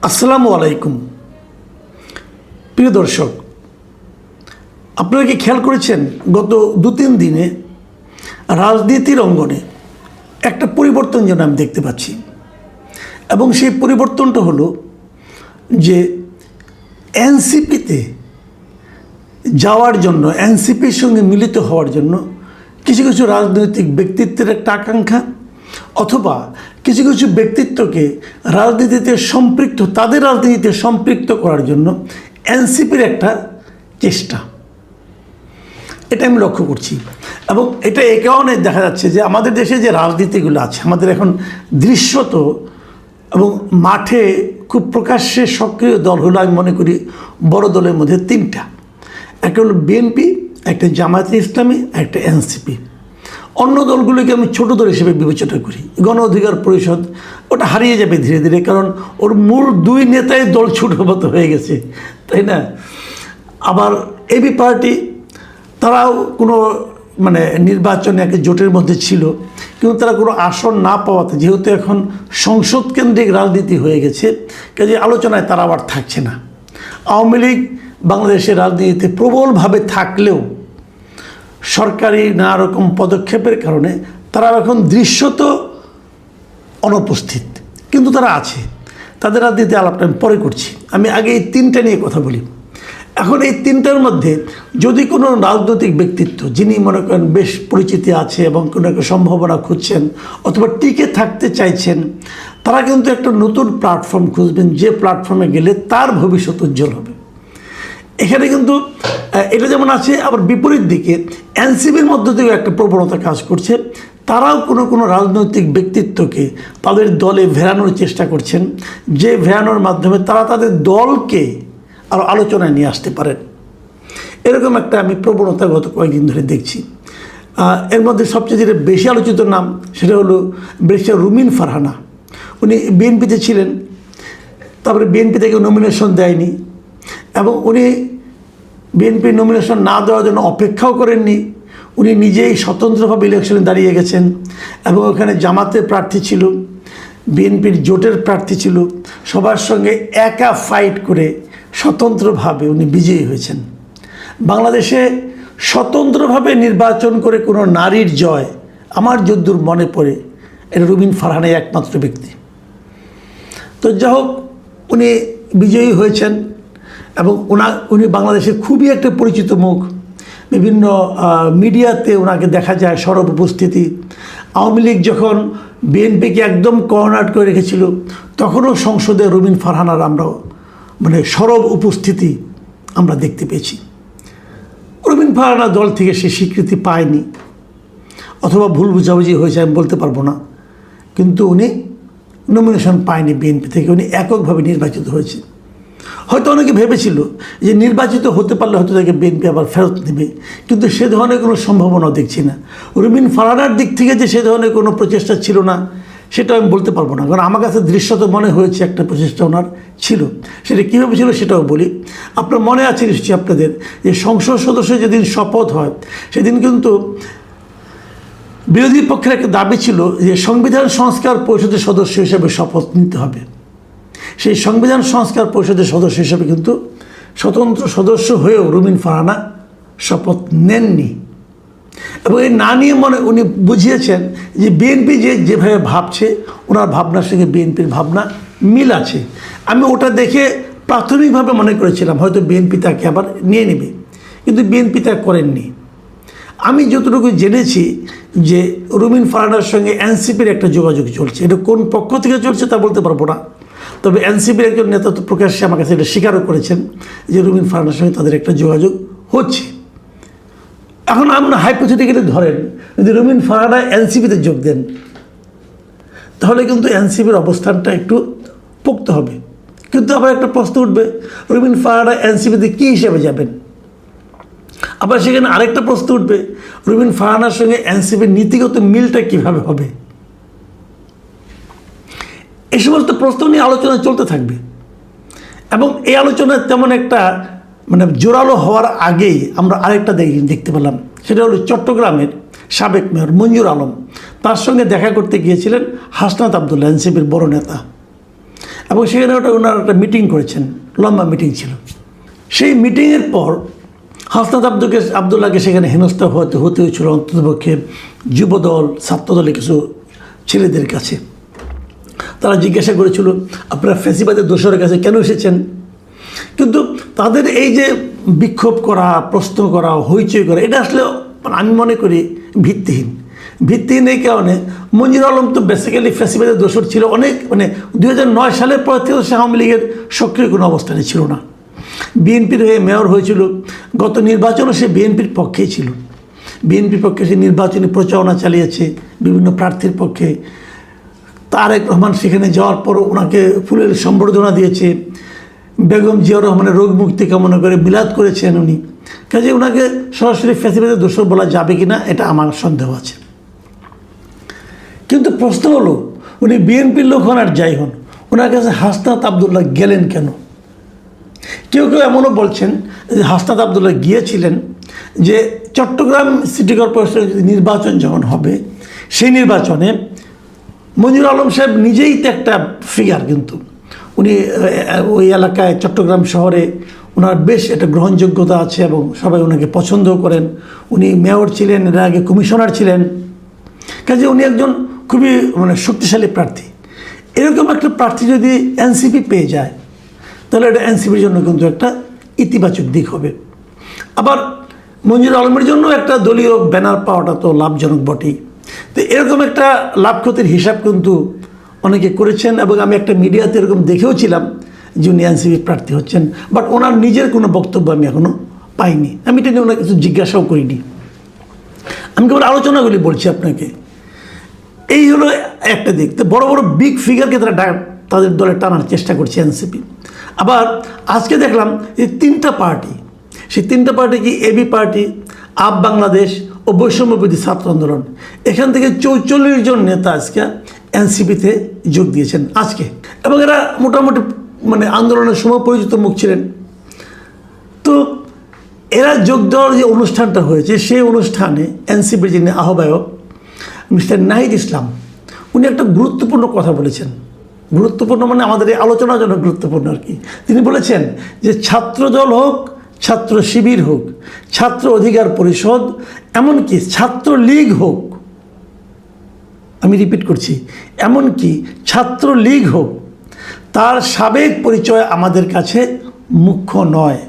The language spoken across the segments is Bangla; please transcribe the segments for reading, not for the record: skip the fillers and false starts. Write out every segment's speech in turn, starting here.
আসসালামু আলাইকুম প্রিয় দর্শক, আপনারা কি খেয়াল করেছেন গত 2-3 দিনে রাজনীতির অঙ্গনে একটা পরিবর্তন যেন আমি দেখতে পাচ্ছি। এবং সেই পরিবর্তনটা হলো যে এনসিপিতে যাওয়ার জন্য, এনসিপির সঙ্গে মিলিত হওয়ার জন্য কিছু কিছু রাজনৈতিক ব্যক্তিত্বের একটা আকাঙ্ক্ষা, অথবা কিছু কিছু ব্যক্তিত্বকে রাজনীতিতে সম্পৃক্ত, তাদের রাজনীতিতে সম্পৃক্ত করার জন্য এনসিপির একটা চেষ্টা, এটা আমি লক্ষ্য করছি। এবং এটা এ কারণে দেখা যাচ্ছে যে আমাদের দেশে যে রাজনীতিগুলো আছে, আমাদের এখন দৃশ্যত এবং মাঠে খুব প্রকাশ্যে সক্রিয় দল হলো, আমি মনে করি বড় দলের মধ্যে 3টা। একটা হলো বিএনপি, একটা জামায়াতে ইসলামী, একটা এনসিপি। অন্য দলগুলোকে আমি ছোট দল হিসেবে বিবেচনা করি। গণ অধিকার পরিষদ ওটা হারিয়ে যাবে ধীরে ধীরে, কারণ ওর মূল 2 নেতাই দল ছোটো মতো হয়ে গেছে, তাই না? আবার এবি পার্টি, তারাও কোনো নির্বাচনে একটা জোটের মধ্যে ছিল, কিন্তু তারা কোনো আসন না পাওয়াতে, যেহেতু এখন সংসদ কেন্দ্রিক রাজনীতি হয়ে গেছে, কাজে আলোচনায় তারা আবার থাকছে না। আওয়ামী লীগ বাংলাদেশের রাজনীতিতে প্রবলভাবে থাকলেও সরকারি নানা রকম পদক্ষেপের কারণে তারা এখন দৃশ্যত অনুপস্থিত, কিন্তু তারা আছে। তাদের রাজনীতি আলাপটা আমি পরে করছি, আমি আগে এই 3টা নিয়ে কথা বলি। এখন এই 3টার মধ্যে যদি কোনো রাজনৈতিক ব্যক্তিত্ব, যিনি মনে করেন বেশ পরিচিতি আছে এবং কোনো একটা সম্ভাবনা খুঁজছেন অথবা টিকে থাকতে চাইছেন, তারা কিন্তু একটা নতুন প্ল্যাটফর্ম খুঁজবেন, যে প্ল্যাটফর্মে গেলে তার ভবিষ্যৎ উজ্জ্বল হবে। এখানে কিন্তু এটা যেমন আছে, আবার বিপরীত দিকে এনসিপির মধ্য থেকেও একটা প্রবণতা কাজ করছে। তারাও কোনো কোনো রাজনৈতিক ব্যক্তিত্বকে তাদের দলে ভেড়ানোর চেষ্টা করছেন, যে ভেড়ানোর মাধ্যমে তারা তাদের দলকে আরও আলোচনায় নিয়ে আসতে পারেন। এরকম একটা আমি প্রবণতা গত কয়েকদিন ধরে দেখছি। এর মধ্যে সবচেয়ে যেটা বেশি আলোচিত নাম, সেটা হলো ব্যারিস্টার রুমিন ফারহানা। উনি বিএনপিতে ছিলেন, তারপরে বিএনপি থেকে নমিনেশন দেয়নি, এবং উনি বিএনপির নমিনেশন না দেওয়ার জন্য অপেক্ষাও করেননি। উনি নিজেই স্বতন্ত্রভাবে ইলেকশনে দাঁড়িয়ে গেছেন, এবং ওখানে জামাতের প্রার্থী ছিল, বিএনপির জোটের প্রার্থী ছিল, সবার সঙ্গে একা ফাইট করে স্বতন্ত্রভাবে উনি বিজয়ী হয়েছেন। বাংলাদেশে স্বতন্ত্রভাবে নির্বাচন করে কোনো নারীর জয় আমার যদ্দূর মনে পড়ে, এটা রুমিন ফারহানাই একমাত্র ব্যক্তি। তো যাই হোক, উনি বিজয়ী হয়েছেন, এবং উনি বাংলাদেশের খুবই একটা পরিচিত মুখ। বিভিন্ন মিডিয়াতে ওনাকে দেখা যায় সরব উপস্থিতি। আওয়ামী লীগ যখন বিএনপিকে একদম কর্নার করে রেখেছিল, তখনও সংসদে রুমিন ফারহানার আমরাও সরব উপস্থিতি আমরা দেখতে পেয়েছি। রুমিন ফারহানা দল থেকে সে স্বীকৃতি পায়নি, অথবা ভুল বুঝাবুঝি হয়েছে, আমি বলতে পারবো না, কিন্তু উনি নমিনেশন পায়নি বিএনপি থেকে, উনি এককভাবে নির্বাচিত হয়েছে। হয়তো অনেকে ভেবেছিল যে নির্বাচিত হতে পারলে হয়তো তাকে বিএনপি আবার ফেরত দেবে, কিন্তু সে ধরনের কোনো সম্ভাবনাও দেখছি না। রুমিন ফারহানার দিক থেকে যে সে ধরনের কোনো প্রচেষ্টা ছিল না, সেটা আমি বলতে পারবো না, কারণ আমার কাছে দৃশ্যত মনে হয়েছে একটা প্রচেষ্টা ওনার ছিল। সেটা কীভাবে ছিল সেটাও বলি। আপনার মনে আছে নিশ্চয়ই আপনাদের, যে সংসদ সদস্য যেদিন শপথ হয়, সেদিন কিন্তু বিরোধী পক্ষের একটা দাবি ছিল যে সংবিধান সংস্কার পরিষদের সদস্য হিসেবে শপথ নিতে হবে। সেই সংবিধান সংস্কার পরিষদের সদস্য হিসেবে কিন্তু স্বতন্ত্র সদস্য হয়েও রুমিন ফারহানা শপথ নেননি, এবং এই না নিয়ে উনি বুঝিয়েছেন যে বিএনপি যেভাবে ভাবছে, ওনার ভাবনার সঙ্গে বিএনপির ভাবনা মিল আছে। আমি ওটা দেখে প্রাথমিকভাবে মনে করেছিলাম হয়তো বিএনপি তাকে আবার নিয়ে নেবে, কিন্তু বিএনপি তা করেননি। আমি যতটুকু জেনেছি যে রুমিন ফারহানার সঙ্গে এনসিপির একটা যোগাযোগ চলছে, এটা কোন পক্ষ থেকে চলছে তা বলতে পারবো না, তবে এনসিপির একজন নেতা তো প্রকাশ্যে আমার কাছে এটা স্বীকারও করেছেন যে রুমিন ফারহানার সঙ্গে তাদের একটা যোগাযোগ হচ্ছে। এখন আমরা হাইপোথেটিক্যালি ধরেন যদি রুমিন ফারহানা এনসিপিতে যোগ দেন, তাহলে কিন্তু এনসিপির অবস্থানটা একটু পোক্ত হবে। কিন্তু আবার একটা প্রশ্ন উঠবে, রুমিন ফারহানা এনসিপিতে কী হিসেবে যাবেন? আবার সেখানে আরেকটা প্রশ্ন উঠবে, রুমিন ফারহানার সঙ্গে এনসিপির নীতিগত মিলটা কীভাবে হবে? এই সমস্ত প্রশ্ন নিয়ে আলোচনা চলতে থাকবে, এবং এই আলোচনায় তেমন একটা জোরালো হওয়ার আগেই আমরা আরেকটা দেখতে পেলাম, সেটা হলো চট্টগ্রামের সাবেক মেয়র মঞ্জুর আলম, তার সঙ্গে দেখা করতে গিয়েছিলেন হাসনাত আবদুল্লাহ, এনসিপির বড় নেতা। এবং সেখানে ওনারা একটা মিটিং করেছেন, লম্বা মিটিং ছিল। সেই মিটিংয়ের পর হাসনাত আবদুল্লাহকে সেখানে হেনস্থা হতে হয়েছিল অন্ততপক্ষে যুবদল, ছাত্রদলের কিছু ছেলেদের কাছে। তারা জিজ্ঞাসা করেছিল, আপনারা ফ্যাসিবাদের দোসরের কাছে কেন এসেছেন? কিন্তু তাদের এই যে বিক্ষোভ করা, প্রশ্ন করা, হইচই করা, এটা আসলে আমি মনে করি ভিত্তিহীন এই কারণে মঞ্জুর আলম তো বেসিক্যালি ফ্যাসিবাদের দোসর ছিল অনেক, 2009 সালের পর থেকে সে আওয়ামী লীগের সক্রিয় কোনো অবস্থানে ছিল না। বিএনপির হয়ে মেয়র হয়েছিল, গত নির্বাচনও সে বিএনপির পক্ষেই ছিল। বিএনপির পক্ষে সে নির্বাচনী প্রচারণা চালিয়েছে বিভিন্ন প্রার্থীর পক্ষে। তারেক রহমান সেখানে যাওয়ার পর ওনাকে ফুলের সম্বর্ধনা দিয়েছে, বেগম জিয়াউর রহমানের রোগ মুক্তি কামনা করে মিলাদ করেছেন উনি। কাজে ওনাকে সরাসরি ফ্যাসিবাদের দোষর বলা যাবে কি না, এটা আমার সন্দেহ আছে। কিন্তু প্রশ্ন হলো, উনি বিএনপির লোক হন আর যাই হন, ওনার কাছে হাসনাত আবদুল্লাহ গেলেন কেন? কেউ কেউ এমনও বলছেন যে হাসনাত আবদুল্লাহ গিয়েছিলেন যে চট্টগ্রাম সিটি কর্পোরেশনের যদি নির্বাচন যখন হবে, সেই নির্বাচনে মঞ্জুর আলম সাহেব নিজেই তো একটা ফিগার, কিন্তু উনি ওই এলাকায় চট্টগ্রাম শহরে ওনার বেশ একটা গ্রহণযোগ্যতা আছে এবং সবাই ওনাকে পছন্দও করেন। উনি মেয়র ছিলেন, এর আগে কমিশনার ছিলেন। কাজে উনি একজন খুবই শক্তিশালী প্রার্থী। এরকম একটা প্রার্থী যদি এনসিপি পেয়ে যায়, তাহলে এটা এনসিপির জন্য কিন্তু একটা ইতিবাচক দিক হবে। আবার মঞ্জুর আলমের জন্য একটা দলীয় ব্যানার পাওয়াটা তো লাভজনক বটেই। তো এরকম একটা লাভ ক্ষতির হিসাব কিন্তু অনেকে করেছেন, এবং আমি একটা মিডিয়াতে এরকম দেখেওছিলাম যে উনি এনসিপি প্রার্থী হচ্ছেন, বাট ওনার নিজের কোনো বক্তব্য আমি এখনও পাইনি। আমি এটা নিয়ে ওনার কিছু জিজ্ঞাসাও করিনি। আমি কেবল আলোচনাগুলি বলছি আপনাকে। এই হলো একটা দিক। তো বড় বড় বিগ ফিগারকে তাদের দলে টানার চেষ্টা করছে এনসিপি। আবার আজকে দেখলাম যে 3টা পার্টি, সেই 3টা পার্টি কি এবি পার্টি, আপ বাংলাদেশ ও বৈষম্যবিরোধী ছাত্র আন্দোলন, এখান থেকে 44 জন নেতা আজকে এনসিপিতে যোগ দিয়েছেন আজকে। এবং এরা মোটামুটি আন্দোলনের সময় পরিচিত মুখ ছিলেন। তো এরা যোগ দেওয়ার যে অনুষ্ঠানটা হয়েছে, সেই অনুষ্ঠানে এনসিপির যিনি আহ্বায়ক মিস্টার নাহিদ ইসলাম, উনি একটা গুরুত্বপূর্ণ কথা বলেছেন। গুরুত্বপূর্ণ আমাদের এই আলোচনার জন্য গুরুত্বপূর্ণ আর কি। তিনি বলেছেন যে ছাত্রদল হোক, ছাত্র শিবির হোক, ছাত্র অধিকার পরিষদ, এমনকি ছাত্র লীগ হোক, আমি রিপিট করছি, এমনকি ছাত্র লীগ হোক, তার সাবেক পরিচয় আমাদের কাছে মুখ্য নয়।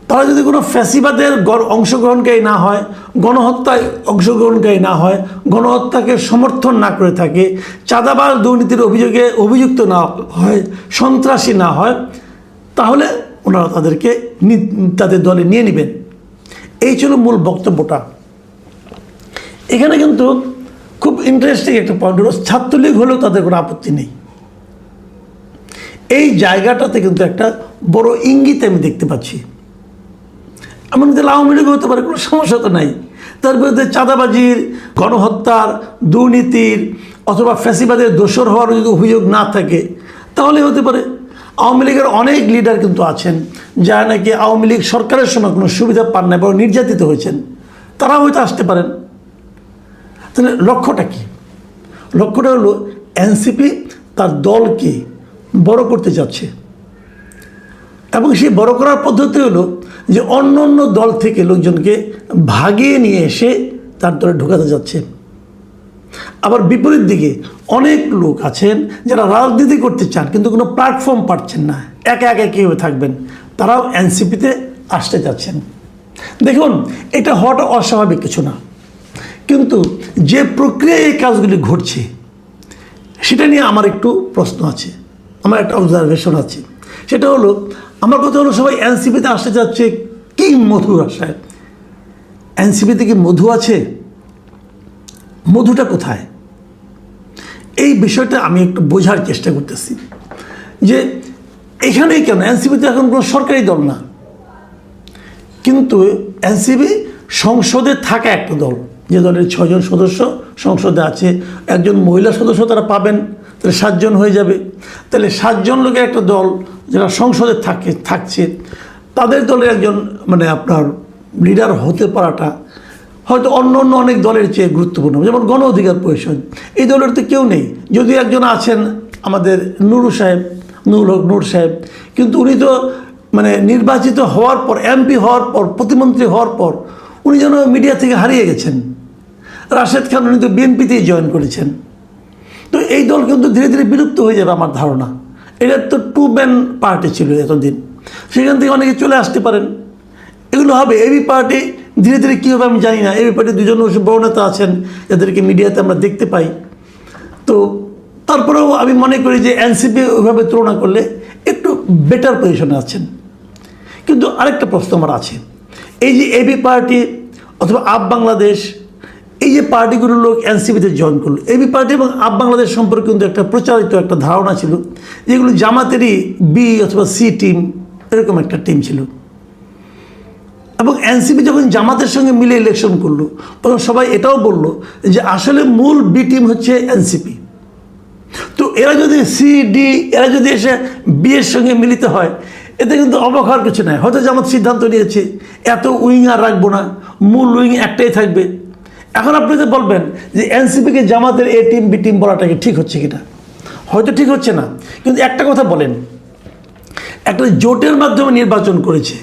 তারা যদি কোনো ফ্যাসিবাদের অংশগ্রহণকারী না হয়, গণহত্যায় অংশগ্রহণকারী না হয়, গণহত্যাকে সমর্থন না করে থাকে, চাঁদাবাজ দুর্নীতির অভিযোগে অভিযুক্ত না হয়, সন্ত্রাসী না হয়, তাহলে ওনারা তাদেরকে তাদের দলে নিয়ে নেবেন। এই ছিল মূল বক্তব্যটা। এখানে কিন্তু খুব ইন্টারেস্টিং একটা পয়েন্ট হলো, ছাত্রলীগ হলেও তাদের কোনো আপত্তি নেই। এই জায়গাটাতে কিন্তু একটা বড় ইঙ্গিত আমি দেখতে পাচ্ছি। এমন তাহলে আওয়ামী লীগ হতে পারে, কোনো সমস্যা তো নাই। তার বিরুদ্ধে চাঁদাবাজির, গণহত্যার, দুর্নীতির অথবা ফ্যাসিবাদের দোষর হওয়ার যদি অভিযোগ না থাকে, তাহলে হতে পারে। আওয়ামী লীগের অনেক লিডার কিন্তু আছেন যারা নাকি আওয়ামী লীগ সরকারের সময় কোনো সুবিধা পান না, বরং নির্যাতিত হয়েছেন, তারা হয়তো আসতে পারেন। তাহলে লক্ষ্যটা কি? লক্ষ্যটা হলো এনসিপি তার দলকে বড় করতে যাচ্ছে, এবং সেই বড় করার পদ্ধতি হলো যে অন্য অন্য দল থেকে লোকজনকে ভাগিয়ে নিয়ে এসে তার দলে ঢোকাতে যাচ্ছে। আবার বিপরীত দিকে অনেক লোক আছেন যারা রাজনীতি করতে চান কিন্তু কোনো প্ল্যাটফর্ম পাচ্ছেন না, একা একা কীভাবে থাকবেন, তারাও এনসিপিতে আসতে যাচ্ছেন। দেখুন, এটা হওয়াটা অস্বাভাবিক কিছু না, কিন্তু যে প্রক্রিয়ায় এই কাজগুলি ঘটছে সেটা নিয়ে আমার একটু প্রশ্ন আছে, আমার একটা অবজারভেশন আছে। সেটা হলো, আমার কথা হলো সবাই এনসিপিতে আসতে যাচ্ছে কি মধুর আশায়। এনসিপিতে কি মধু আছে? মধুটা কোথায়? এই বিষয়টা আমি একটু বোঝার চেষ্টা করতেছি যে এখানেই কেন এনসিপিতে এখন কোনো সরকারি দল না, কিন্তু এনসিপি সংসদে থাকা একটা দল, যে দলের 6 জন সদস্য সংসদে আছে, একজন মহিলা সদস্য তারা পাবেন, তাহলে 7 জন হয়ে যাবে। তাহলে 7 জন লোকের একটা দল যারা সংসদে থাকছে, তাদের দলের একজন আপনার লিডার হতে পারাটা হয়তো অন্য অন্য অনেক দলের চেয়ে গুরুত্বপূর্ণ। যেমন গণ অধিকার পরিষদ, এই দলের তো কেউ নেই, যদিও একজন আছেন আমাদের নুরুল হক নূর সাহেব, কিন্তু উনি তো মানে নির্বাচিত হওয়ার পর, এমপি হওয়ার পর, প্রতিমন্ত্রী হওয়ার পর উনি যেন মিডিয়া থেকে হারিয়ে গেছেন। রাশেদ খান উনি তো বিএনপিতেই জয়েন করেছেন। তো এই দল কিন্তু ধীরে ধীরে বিলুপ্ত হয়ে যাবে আমার ধারণা। এটা তো টু ম্যান পার্টি ছিল এতদিন, সেখান থেকে অনেকে চলে আসতে পারেন, এগুলো হবে। এবি পার্টি ধীরে ধীরে কী হবে আমি জানি না। এবি পার্টি দুজন বড় নেতা আছেন যাদেরকে মিডিয়াতে আমরা দেখতে পাই। তো তারপরেও আমি মনে করি যে এনসিপি ওইভাবে তুলনা করলে একটু বেটার পজিশনে আছেন। কিন্তু আরেকটা প্রশ্ন আমার আছে, এই যে এবি পার্টি অথবা আপ বাংলাদেশ, এই যে পার্টিগুলোর লোক এনসিপিতে জয়েন করলো, এবি পার্টি এবং আপ বাংলাদেশ সম্পর্কে কিন্তু একটা প্রচারিত একটা ধারণা ছিল যেগুলো জামাতেরই বি অথবা সি টিম, এরকম একটা টিম ছিল। এবং এনসিপি যখন জামাতের সঙ্গে মিলে ইলেকশন করলো তখন সবাই এটাও বললো যে আসলে মূল বি টিম হচ্ছে এনসিপি। তো এরা যদি সি ডি, এরা যদি এসে বি এর সঙ্গে মিলিত হয়, এতে কিন্তু অবাক হওয়ার কিছু নাই। হয়তো জামাত সিদ্ধান্ত নিয়েছে এত উইং আর রাখবো না, মূল উইং একটাই থাকবে। এখন আপনি তো বলবেন যে এনসিপিকে জামাতের এ টিম বি টিম বলাটাকে ঠিক হচ্ছে কিনা, হয়তো ঠিক হচ্ছে না। কিন্তু একটা কথা বলেন, একটা জোটের মাধ্যমে নির্বাচন করেছে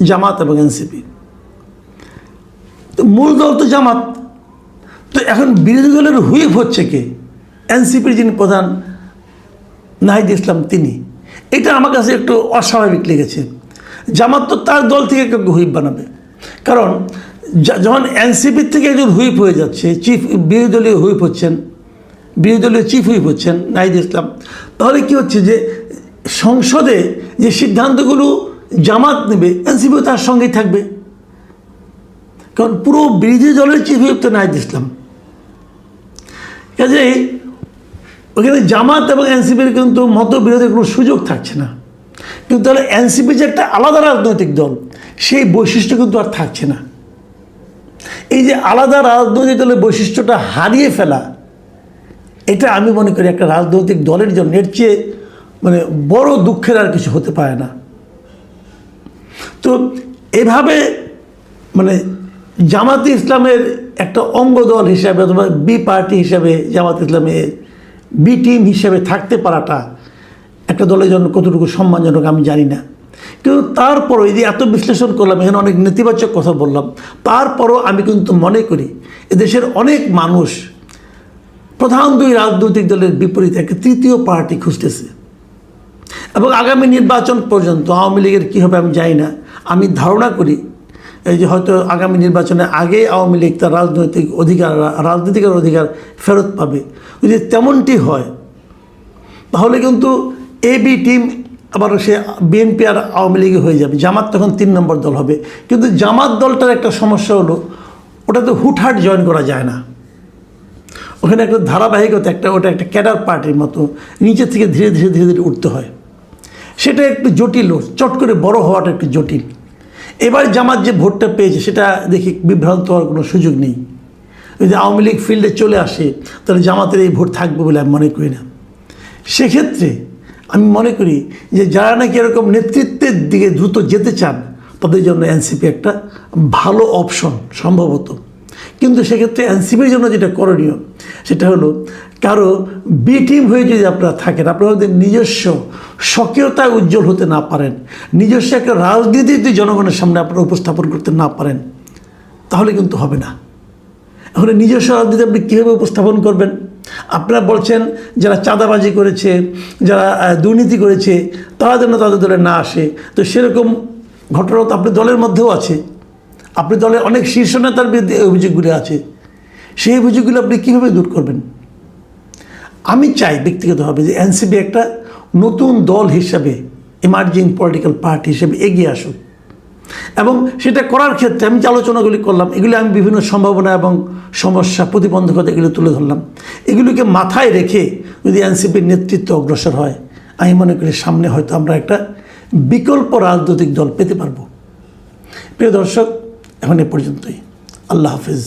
জামাত এবং এনসিপি, তো মূল দল তো জামাত। তো এখন বিরোধী দলের হুইপ হচ্ছে কে? এনসিপির যিনি প্রধান নাহিদ ইসলাম তিনি। এটা আমার কাছে একটু অস্বাভাবিক লেগেছে। জামাত তো তার দল থেকে কেউ হুইপ বানাবে, কারণ যখন এনসিপির থেকে একজন হুইপ হয়ে যাচ্ছে, চিফ বিরোধী দলীয় হুইপ হচ্ছেন, বিরোধী দলীয় চিফ হুইপ হচ্ছেন নাহিদ ইসলাম, তাহলে কি হচ্ছে যে সংসদে যে সিদ্ধান্তগুলো জামাত নেবে এনসিপিও তার সঙ্গেই থাকবে, কারণ পুরো বিরোধী দলের চিফ হুইপ তো নাহিদ ইসলাম। কাজেই ওখানে জামাত এবং এনসিপির কিন্তু মতবিরোধের কোনো সুযোগ থাকছে না। কিন্তু তাহলে এনসিপি যে একটা আলাদা রাজনৈতিক দল, সেই বৈশিষ্ট্য কিন্তু আর থাকছে না। এই যে আলাদা রাজনৈতিক দলের বৈশিষ্ট্যটা হারিয়ে ফেলা, এটা আমি মনে করি একটা রাজনৈতিক দলের জন্য এর চেয়ে মানে বড় দুঃখের আর কিছু হতে পারে না। তো এভাবে মানে জামাতে ইসলামের একটা অঙ্গ দল হিসাবে অথবা বি পার্টি হিসাবে জামাত ইসলামের বি টিম হিসাবে থাকতে পারাটা একটা দলের জন্য কতটুকু সম্মানজনক আমি জানি না। কিন্তু তারপরও এই যে এত বিশ্লেষণ করলাম, এখানে অনেক নেতিবাচক কথা বললাম, তারপরও আমি কিন্তু মনে করি এদেশের অনেক মানুষ প্রধান দুই রাজনৈতিক দলের বিপরীতে একটা তৃতীয় পার্টি খুঁজতেছে। এবং আগামী নির্বাচন পর্যন্ত আওয়ামী লীগের কী হবে আমি জানি না। আমি ধারণা করি এই যে হয়তো আগামী নির্বাচনের আগে আওয়ামী লীগ তার রাজনৈতিক অধিকার ফেরত পাবে। যদি তেমনটি হয় তাহলে কিন্তু এ বি টিম আবার সে বিএনপি আর আওয়ামী লীগে হয়ে যাবে, জামাত তখন 3 নম্বর দল হবে। কিন্তু জামাত দলটার একটা সমস্যা হলো ওটা তো হুটহাট জয়েন করা যায় না, ওখানে একটা ধারাবাহিকতা, ওটা একটা ক্যাডার পার্টির মতো নিচে থেকে ধীরে ধীরে ধীরে ধীরে উঠতে হয়। সেটা একটু জটিল, চট করে বড় হওয়াটা একটু জটিল। এবার জামাত যে ভোটটা পেয়েছে সেটা দেখি বিভ্রান্ত হওয়ার কোনো সুযোগ নেই। যদি আওয়ামী লীগ ফিল্ডে চলে আসে তাহলে জামাতের এই ভোট থাকবে বলে আমি মনে করি না। সেক্ষেত্রে আমি মনে করি যে যারা নাকি এরকম নেতৃত্বের দিকে দ্রুত যেতে চান তাদের জন্য এনসিপি একটা ভালো অপশন সম্ভবত। কিন্তু সেক্ষেত্রে এনসিপির জন্য যেটা করণীয় সেটা হলো কারো বি টিম হয়ে যদি আপনারা থাকেন, আপনারা যদি নিজস্ব স্বকীয়তায় উজ্জ্বল হতে না পারেন, নিজস্ব একটা রাজনীতি যদি জনগণের সামনে আপনারা উপস্থাপন করতে না পারেন তাহলে কিন্তু হবে না। এখন নিজস্ব রাজনীতি আপনি কীভাবে উপস্থাপন করবেন? আপনারা বলছেন যারা চাঁদাবাজি করেছে, যারা দুর্নীতি করেছে তারা যেন তাদের দলে না আসে। তো সেরকম ঘটনা তো আপনার দলের মধ্যেও আছে, আপনি দলের অনেক শীর্ষ নেতার বিরুদ্ধে অভিযোগগুলো আছে, সেই অভিযোগগুলো আপনি কীভাবে দূর করবেন? আমি চাই ব্যক্তিগতভাবে যে এনসিপি একটা নতুন দল হিসাবে, ইমার্জিং পলিটিক্যাল পার্টি হিসেবে এগিয়ে আসুক। এবং সেটা করার ক্ষেত্রে আমি যে আলোচনাগুলি করলাম এগুলি আমি বিভিন্ন সম্ভাবনা এবং সমস্যা, প্রতিবন্ধকতা এগুলো তুলে ধরলাম। এগুলিকে মাথায় রেখে যদি এনসিপির নেতৃত্ব অগ্রসর হয় আমি মনে করি সামনে হয়তো আমরা একটা বিকল্প রাজনৈতিক দল পেতে পারবো। প্রিয় দর্শক, এখন এ পর্যন্তই। আল্লাহ হাফিজ।